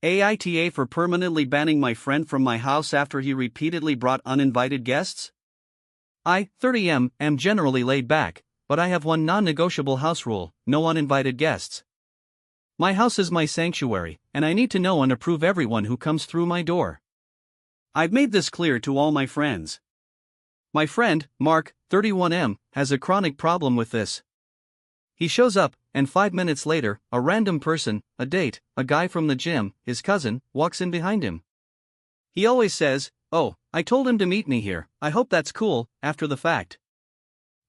AITA for permanently banning my friend from my house after he repeatedly brought uninvited guests? I, 30M, am generally laid back, but I have one non-negotiable house rule: no uninvited guests. My house is my sanctuary, and I need to know and approve everyone who comes through my door. I've made this clear to all my friends. My friend, Mark, 31M, has a chronic problem with this. He shows up, and 5 minutes later, a random person, a date, a guy from the gym, his cousin, walks in behind him. He always says, "Oh, I told him to meet me here, I hope that's cool," after the fact.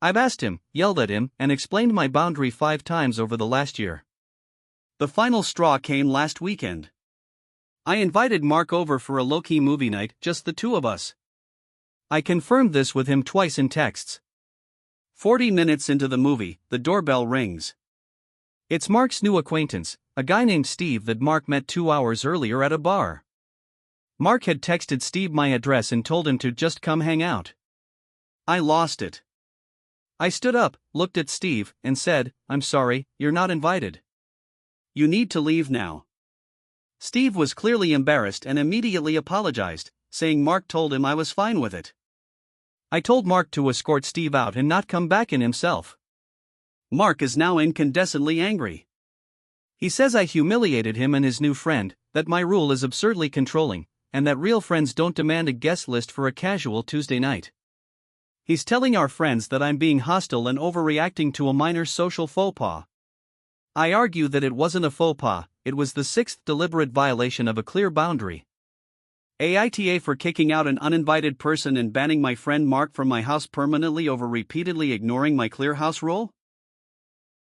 I've asked him, yelled at him, and explained my boundary 5 times over the last year. The final straw came last weekend. I invited Mark over for a low-key movie night, just the two of us. I confirmed this with him twice in texts. 40 minutes into the movie, the doorbell rings. It's Mark's new acquaintance, a guy named Steve that Mark met 2 hours earlier at a bar. Mark had texted Steve my address and told him to just come hang out. I lost it. I stood up, looked at Steve, and said, "I'm sorry, you're not invited. You need to leave now." Steve was clearly embarrassed and immediately apologized, saying Mark told him I was fine with it. I told Mark to escort Steve out and not come back in himself. Mark is now incandescently angry. He says I humiliated him and his new friend, that my rule is absurdly controlling, and that real friends don't demand a guest list for a casual Tuesday night. He's telling our friends that I'm being hostile and overreacting to a minor social faux pas. I argue that it wasn't a faux pas, it was the 6th deliberate violation of a clear boundary. AITA for kicking out an uninvited person and banning my friend Mark from my house permanently over repeatedly ignoring my clear house rule?